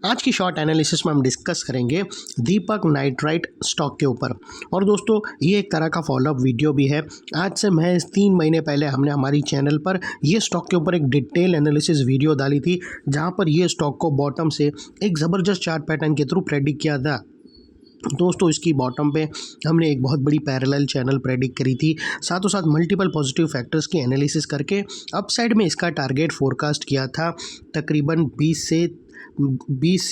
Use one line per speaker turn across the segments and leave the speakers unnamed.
आज की short analysis में हम डिस्कस करेंगे दीपक नाइट्राइट स्टॉक के ऊपर। और दोस्तों ये एक तरह का फॉलोअप वीडियो भी है। आज से महज 3 महीने पहले हमने हमारी चैनल पर ये स्टॉक के ऊपर एक डिटेल एनालिसिस वीडियो डाली थी, जहां पर ये स्टॉक को बॉटम से एक ज़बरदस्त चार्ट पैटर्न के थ्रू प्रेडिक्ट किया था। दोस्तों इसकी बॉटम पे हमने एक बहुत बड़ी पैरेलल चैनल प्रेडिक्ट करी थी, साथों साथ मल्टीपल पॉजिटिव फैक्टर्स की एनालिसिस करके अपसाइड में इसका टारगेट फोरकास्ट किया था तकरीबन 20 से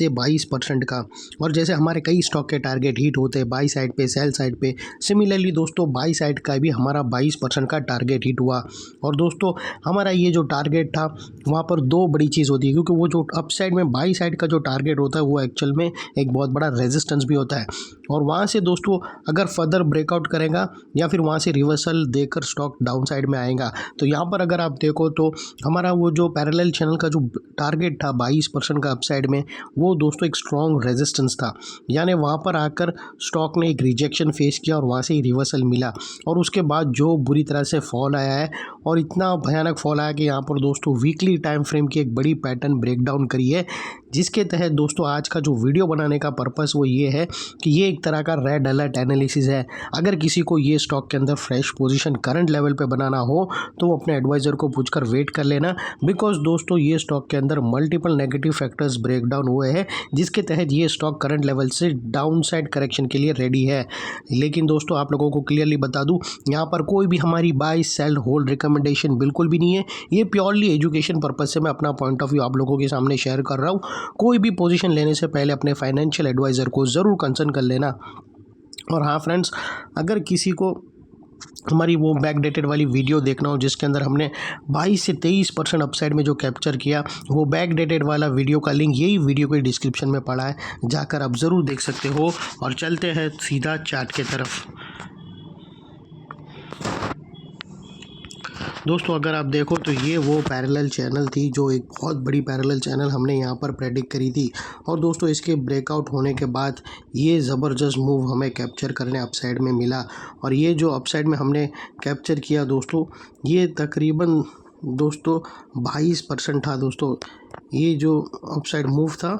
22% का। और जैसे हमारे कई स्टॉक के टारगेट हिट होते हैं बाई साइड पे, सेल साइड पे, सिमिलरली दोस्तों बाई साइड का भी हमारा 22% का टारगेट हिट हुआ। और दोस्तों हमारा ये जो टारगेट था वहाँ पर दो बड़ी चीज़ होती है, क्योंकि वो जो अप साइड में बाई साइड का जो टारगेट होता है वो एक्चुअल में एक बहुत बड़ा रेजिस्टेंस भी होता है। और वहाँ से दोस्तों अगर फर्दर ब्रेकआउट करेगा या फिर वहाँ से रिवर्सल देकर स्टॉक डाउन साइड में आएगा, तो यहाँ पर अगर आप देखो तो हमारा वो जो पैरेलल चैनल का जो टारगेट था 22% का अपसाइड में, वो दोस्तों एक स्ट्रॉन्ग रेजिस्टेंस था। यानी वहाँ पर आकर स्टॉक ने एक रिजेक्शन फेस किया और वहाँ से ही रिवर्सल मिला। और उसके बाद जो बुरी तरह से फॉल आया है, और इतना भयानक फॉल आया कि यहाँ पर दोस्तों वीकली टाइम फ्रेम की एक बड़ी पैटर्न ब्रेकडाउन करी है, जिसके तहत दोस्तों आज का जो वीडियो बनाने का पर्पस वो ये है कि ये एक तरह का रेड अलर्ट एनालिसिस है। अगर किसी को ये स्टॉक के अंदर फ्रेश पोजीशन करंट लेवल पे बनाना हो तो वो अपने एडवाइज़र को पूछकर वेट कर लेना, बिकॉज दोस्तों ये स्टॉक के अंदर मल्टीपल नेगेटिव फैक्टर्स ब्रेकडाउन हुए हैं, जिसके तहत ये स्टॉक करंट लेवल से डाउन साइड करेक्शन के लिए रेडी है। लेकिन दोस्तों आप लोगों को क्लियरली बता दूँ, यहाँ पर कोई भी हमारी बाय सेल होल्ड रिकमेंडेशन बिल्कुल भी नहीं है। ये प्योरली एजुकेशन पर्पज से मैं अपना पॉइंट ऑफ व्यू आप लोगों के सामने शेयर कर रहा हूँ। कोई भी पोजीशन लेने से पहले अपने फाइनेंशियल एडवाइज़र को ज़रूर कंसल्ट कर लेना। और हाँ फ्रेंड्स, अगर किसी को हमारी वो बैक डेटेड वाली वीडियो देखना हो जिसके अंदर हमने 22 से 23% अपसाइड में जो कैप्चर किया, वो बैक डेटेड वाला वीडियो का लिंक यही वीडियो के डिस्क्रिप्शन में पड़ा है, जाकर आप ज़रूर देख सकते हो। और चलते हैं सीधा चार्ट के तरफ। दोस्तों अगर आप देखो तो ये वो पैरेलल चैनल थी, जो एक बहुत बड़ी पैरेलल चैनल हमने यहाँ पर प्रेडिक्ट करी थी। और दोस्तों इसके ब्रेकआउट होने के बाद ये ज़बरदस्त मूव हमें कैप्चर करने अपसाइड में मिला। और ये जो अपसाइड में हमने कैप्चर किया दोस्तों, ये तकरीबन दोस्तों 22% था। दोस्तों ये जो अपसाइड मूव था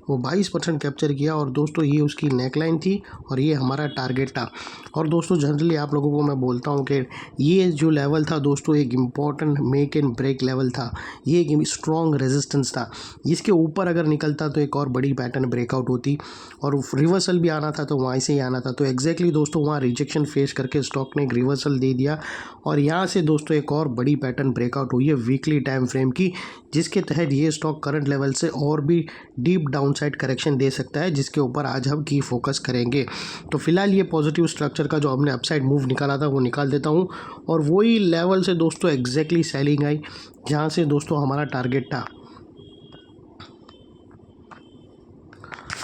वो 22% कैप्चर किया। और दोस्तों ये उसकी नेकलाइन थी और ये हमारा टारगेट था। और दोस्तों जनरली आप लोगों को मैं बोलता हूँ कि ये जो लेवल था दोस्तों एक important make and break level था, ये एक स्ट्रॉन्ग रेजिस्टेंस था। इसके ऊपर अगर निकलता तो एक और बड़ी पैटर्न ब्रेकआउट होती और रिवर्सल भी आना था, तो वहाँ से ही आना था। तो एग्जैक्टली दोस्तों वहाँ रिजेक्शन फेस करके स्टॉक ने एक रिवर्सल दे दिया और यहाँ से दोस्तों एक और बड़ी पैटर्न ब्रेकआउट हुई है वीकली टाइम फ्रेम की, जिसके तहत ये स्टॉक करंट लेवल से और भी डीप डाउन साइड करेक्शन दे सकता है, जिसके ऊपर आज हम की फोकस करेंगे। तो फिलहाल ये पॉजिटिव स्ट्रक्चर का जो हमने अपसाइड मूव निकाला था वो निकाल देता हूँ। और वही लेवल से दोस्तों एग्जैक्टली सेलिंग आई, जहाँ से दोस्तों हमारा टारगेट था।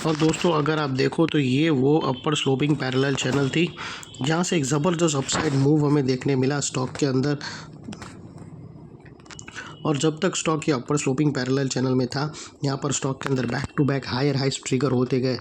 और दोस्तों अगर आप देखो तो ये वो अपर स्लोपिंग पैरेलल चैनल थी, जहाँ से एक ज़बरदस्त अपसाइड मूव हमें देखने मिला स्टॉक के अंदर। और जब तक स्टॉक ये अपर स्लोपिंग पैरेलल चैनल में था, यहाँ पर स्टॉक के अंदर back to back higher highs trigger होते गए।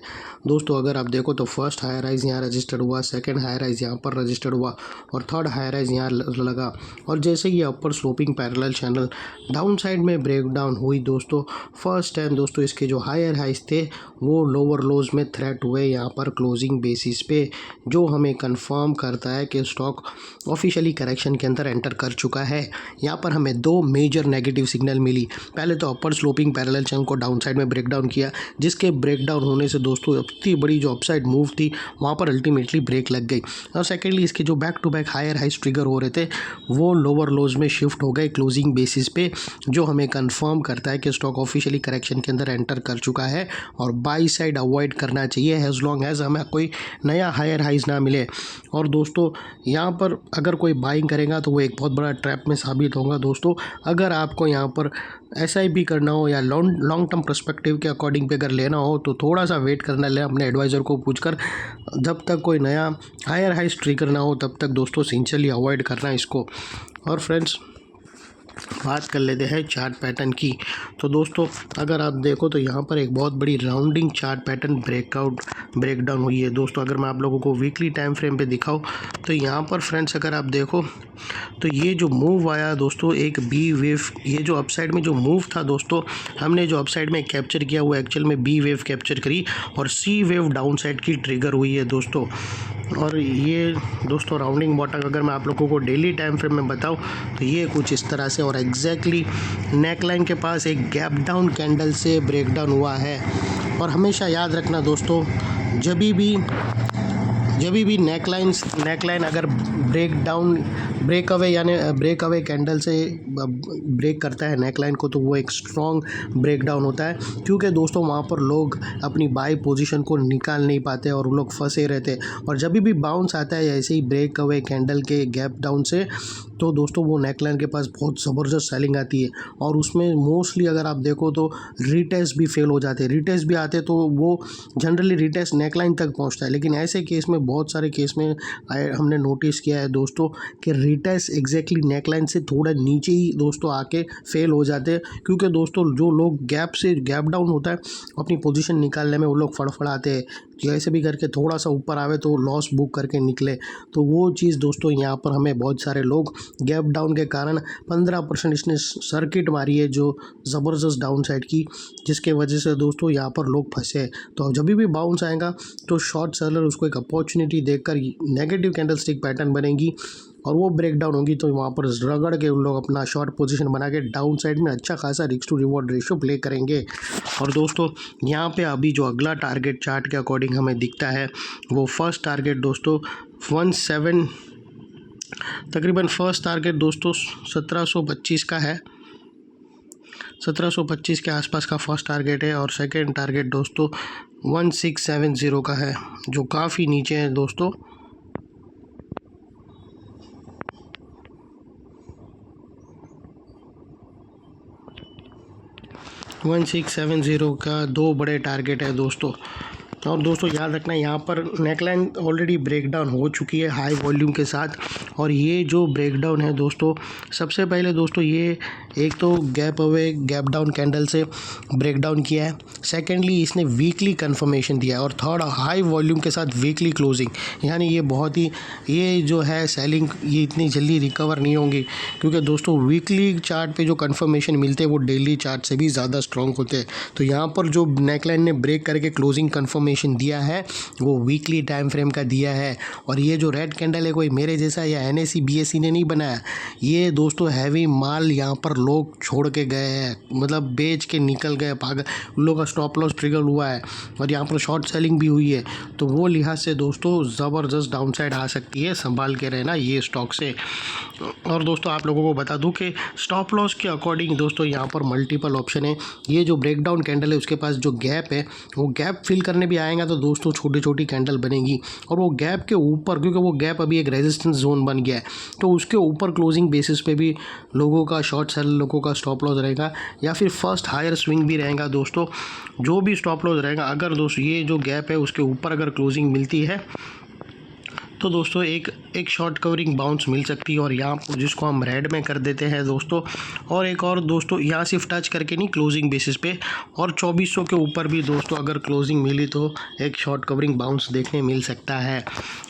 दोस्तों अगर आप देखो तो फर्स्ट हायर राइज यहाँ रजिस्टर्ड हुआ, सेकंड हायर राइज यहाँ पर रजिस्टर्ड हुआ और थर्ड हायर राइज यहाँ लगा। और जैसे ये upper sloping parallel channel down side में ब्रेक डाउन हुई दोस्तों, फर्स्ट टाइम दोस्तों इसके जो हायर हाइज थे वो लोअर लोज में थ्रेट हुए यहाँ पर क्लोजिंग बेसिस पे, जो हमें कंफर्म करता है कि स्टॉक ऑफिशियली करेक्शन के अंदर एंटर कर चुका है। यहाँ पर हमें दो मेजर नेगेटिव सिग्नल मिली। पहले तो अपर स्लोपिंग पैरेलल चैनल को डाउन साइड में ब्रेक डाउन किया, जिसके ब्रेक डाउन होने से दोस्तों इतनी बड़ी जो अपसाइड मूव थी वहाँ पर अल्टीमेटली ब्रेक लग गई। और सेकेंडली इसके जो back to back higher highs trigger हो रहे थे वो लोअर लोज में शिफ्ट हो गए क्लोजिंग बेसिस पे, जो हमें कंफर्म करता है कि स्टॉक ऑफिशियली करेक्शन के अंदर एंटर कर चुका है और बाई साइड अवॉइड करना चाहिए एज लॉन्ग एज हमें कोई नया हायर हाइज ना मिले। और दोस्तों यहाँ पर अगर कोई बाइंग करेगा तो वो एक बहुत बड़ा ट्रैप में साबित होगा। दोस्तों अगर आपको यहाँ पर SIP करना हो या लॉन्ग टर्म पर्सपेक्टिव के अकॉर्डिंग पे अगर लेना हो तो थोड़ा सा वेट करना ले अपने एडवाइज़र को पूछकर, जब तक कोई नया हायर हाइज ट्रिगर ना हो तब तक दोस्तों सिंसियरली अवॉइड करना इसको। और फ्रेंड्स बात कर लेते हैं चार्ट पैटर्न की। तो दोस्तों अगर आप देखो तो यहाँ पर एक बहुत बड़ी राउंडिंग चार्ट पैटर्न ब्रेकडाउन हुई है दोस्तों। अगर मैं आप लोगों को वीकली टाइम फ्रेम पे दिखाऊं तो यहाँ पर फ्रेंड्स अगर आप देखो तो ये जो मूव आया दोस्तों एक बी वेव, ये जो अपसाइड में जो मूव था दोस्तों, हमने जो अपसाइड में कैप्चर किया वो एक्चुअल में बी वेव कैप्चर करी और सी वेव डाउन साइड की ट्रिगर हुई है दोस्तों। और ये दोस्तों राउंडिंग बॉटम अगर मैं आप लोगों को डेली टाइम फ्रेम में बताऊं तो ये कुछ इस तरह से और एग्जैक्टली नेकलाइन के पास एक गैप डाउन कैंडल से ब्रेकडाउन हुआ है। और हमेशा याद रखना दोस्तों, जब भी नेकलाइन अगर ब्रेक अवे कैंडल से ब्रेक करता है नेकलाइन को तो वो एक स्ट्रॉन्ग ब्रेकडाउन होता है, क्योंकि दोस्तों वहाँ पर लोग अपनी बाई पोजीशन को निकाल नहीं पाते और वो लोग फंसे रहते। और जब भी बाउंस आता है ऐसे ही ब्रेक अवे कैंडल के गैप डाउन से तो दोस्तों वो नेकलाइन के पास बहुत ज़बरदस्त सेलिंग आती है और उसमें मोस्टली अगर आप देखो तो रीटेस्ट भी फेल हो जाते हैं। रीटेस्ट भी आते तो वो जनरली रीटेस्ट नेकलाइन तक पहुंचता है, लेकिन ऐसे केस में बहुत सारे केस में हमने नोटिस किया है दोस्तों कि रीटेस्ट एग्जैक्टली नेकलाइन से थोड़ा नीचे ही दोस्तों आके फेल हो जाते हैं, क्योंकि दोस्तों जो लोग गैप डाउन होता है अपनी पोजीशन निकालने में वो लोग फड़फड़ाते हैं, जैसे भी करके थोड़ा सा ऊपर आवे तो लॉस बुक करके निकले। तो वो चीज़ दोस्तों यहाँ पर हमें बहुत सारे लोग गैप डाउन के कारण 15% इसने सर्किट मारी है जो ज़बरदस्त डाउन साइड की, जिसके वजह से दोस्तों यहाँ पर लोग फंसे। तो जब भी बाउंस आएगा तो शॉर्ट सेलर उसको एक अपॉर्चुनिटी देखकर नेगेटिव कैंडल स्टिक पैटर्न बनेगी और वो ब्रेक डाउन होगी तो वहाँ पर रगड़ के उन लोग अपना शॉर्ट पोजीशन बना के डाउन साइड में अच्छा खासा risk to reward ratio play करेंगे। और दोस्तों यहाँ पे अभी जो अगला टारगेट चार्ट के अकॉर्डिंग हमें दिखता है वो फर्स्ट टारगेट दोस्तों 17 तकरीबन फर्स्ट टारगेट दोस्तों 1725 का है, 1725 के आसपास का फर्स्ट टारगेट है और सेकंड टारगेट दोस्तों 1670 का है जो काफ़ी नीचे है दोस्तों। वन 1670 का दो बड़े टारगेट है दोस्तों। और दोस्तों याद रखना यहाँ पर नेकलाइन ऑलरेडी ब्रेकडाउन हो चुकी है हाई वॉल्यूम के साथ, और ये जो ब्रेकडाउन है दोस्तों सबसे पहले दोस्तों ये एक तो गैप डाउन कैंडल से ब्रेकडाउन किया है, सेकेंडली इसने वीकली कंफर्मेशन दिया है और थर्ड हाई वॉल्यूम के साथ वीकली क्लोजिंग, यानी ये बहुत ही ये जो है सेलिंग ये इतनी जल्दी रिकवर नहीं होंगी, क्योंकि दोस्तों वीकली चार्ट पे जो कंफर्मेशन मिलते हैं वो डेली चार्ट से भी ज़्यादा स्ट्रॉन्ग होते हैं। तो यहाँ पर जो नेकलाइन ने ब्रेक करके क्लोजिंग कंफर्मेशन दिया है वो वीकली टाइम फ्रेम का दिया है। और ये जो रेड कैंडल है कोई मेरे जैसा या NSE BSE ने नहीं बनाया, ये दोस्तों हैवी माल यहाँ पर लोग छोड़ के गए हैं, मतलब बेच के निकल गए पागल, उन लोगों का स्टॉप लॉस ट्रिगर हुआ है और यहाँ पर शॉर्ट सेलिंग भी हुई है। तो वो लिहाज से दोस्तों ज़बरदस्त डाउनसाइड आ सकती है, संभाल के रहना ये स्टॉक से। और दोस्तों आप लोगों को बता दूं कि स्टॉप लॉस के अकॉर्डिंग दोस्तों यहाँ पर मल्टीपल ऑप्शन है। ये जो ब्रेकडाउन कैंडल है उसके पास जो गैप है वो गैप फिल करने भी आएगा तो दोस्तों छोटी छोटी कैंडल बनेगी और वो गैप के ऊपर, क्योंकि वो गैप अभी एक रेजिस्टेंस जोन बन गया है, तो उसके ऊपर क्लोजिंग बेसिस पे भी लोगों का शॉर्ट सेल, लोगों का स्टॉप लॉस रहेगा या फिर फर्स्ट हायर स्विंग भी रहेगा दोस्तों। जो भी स्टॉप लॉस रहेगा अगर दोस्तों ये जो गैप है उसके ऊपर अगर क्लोजिंग मिलती है तो दोस्तों एक शॉर्ट कवरिंग बाउंस मिल सकती है और यहाँ जिसको हम रेड में कर देते हैं दोस्तों। और एक और दोस्तों यहाँ सिर्फ टच करके नहीं, क्लोजिंग बेसिस पे, और 2400 के ऊपर भी दोस्तों अगर क्लोजिंग मिली तो एक शॉर्ट कवरिंग बाउंस देखने मिल सकता है।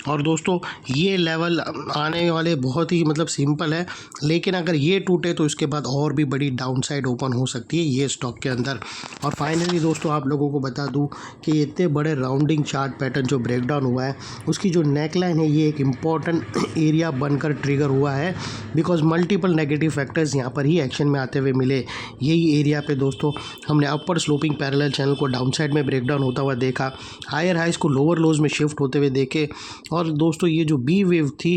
और दोस्तों ये लेवल आने वाले बहुत ही मतलब सिंपल है, लेकिन अगर ये टूटे तो इसके बाद और भी बड़ी डाउन साइड ओपन हो सकती है ये स्टॉक के अंदर। और फाइनली दोस्तों आप लोगों को बता दूँ कि इतने बड़े राउंडिंग चार्ट पैटर्न जो ब्रेकडाउन हुआ है उसकी जो नेकलाइन है ये एक इम्पॉर्टेंट एरिया बनकर ट्रिगर हुआ है, बिकॉज मल्टीपल नेगेटिव फैक्टर्स यहाँ पर ही एक्शन में आते हुए मिले। यही एरिया पे दोस्तों हमने अपर स्लोपिंग पैरेलल चैनल को डाउन साइड में ब्रेकडाउन होता हुआ देखा, हायर हाइज को लोअर लोज में शिफ्ट होते हुए देखे, और दोस्तों ये जो बी वेव थी,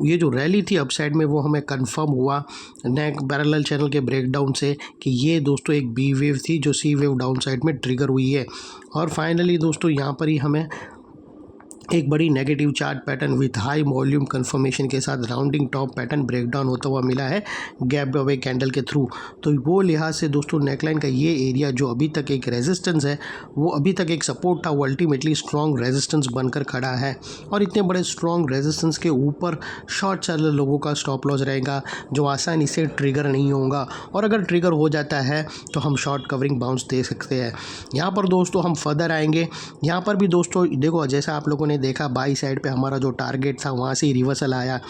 ये जो रैली थी अपसाइड में, वो हमें कंफर्म हुआ नेक पैरेलल चैनल के ब्रेकडाउन से कि ये दोस्तों एक बी वेव थी जो सी वेव डाउन साइड में ट्रिगर हुई है। और फाइनली दोस्तों यहाँ पर ही हमें एक बड़ी negative chart pattern with high volume confirmation के साथ राउंडिंग टॉप पैटर्न ब्रेकडाउन होता हुआ मिला है गैप अवे कैंडल के थ्रू। तो वो लिहाज से दोस्तों नेकलाइन का ये एरिया जो अभी तक एक रेजिस्टेंस है, वो अभी तक एक सपोर्ट था, वो अल्टीमेटली स्ट्रॉन्ग रेजिस्टेंस बनकर खड़ा है। और इतने बड़े स्ट्रॉन्ग रेजिस्टेंस के ऊपर शॉर्ट सेलर लोगों का स्टॉप लॉस रहेगा जो आसानी से ट्रिगर नहीं होगा, और अगर ट्रिगर हो जाता है तो हम शॉर्ट कवरिंग बाउंस दे सकते हैं। यहाँ पर दोस्तों हम फर्दर आएंगे। यहाँ पर भी दोस्तों देखो, जैसा आप लोगों ने देखा बाई साइड पे हमारा जो टारगेट था वहाँ से ही रिवर्सल आया,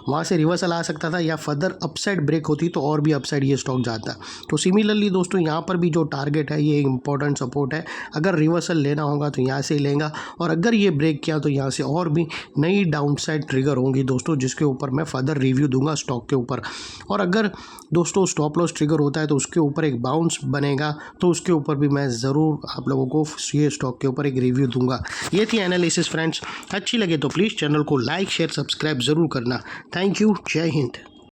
वहाँ से रिवर्सल आ सकता था, या फर्दर अपसाइड ब्रेक होती तो और भी अपसाइड ये स्टॉक जाता। तो सिमिलरली दोस्तों यहाँ पर भी जो टारगेट है ये इंपॉर्टेंट सपोर्ट है, अगर रिवर्सल लेना होगा तो यहाँ से ही लेगा, और अगर ये ब्रेक किया तो यहाँ से और भी नई डाउनसाइड ट्रिगर होंगी दोस्तों, जिसके ऊपर मैं फर्दर रिव्यू दूंगा स्टॉक के ऊपर। और अगर दोस्तों स्टॉप लॉस ट्रिगर होता है तो उसके ऊपर एक बाउंस बनेगा, तो उसके ऊपर भी मैं ज़रूर आप लोगों को ये स्टॉक के ऊपर एक रिव्यू दूंगा। ये थी एनालिसिस फ्रेंड्स। अच्छी लगे तो प्लीज़ चैनल को लाइक शेयर सब्सक्राइब ज़रूर करना। Thank you. जय हिंद।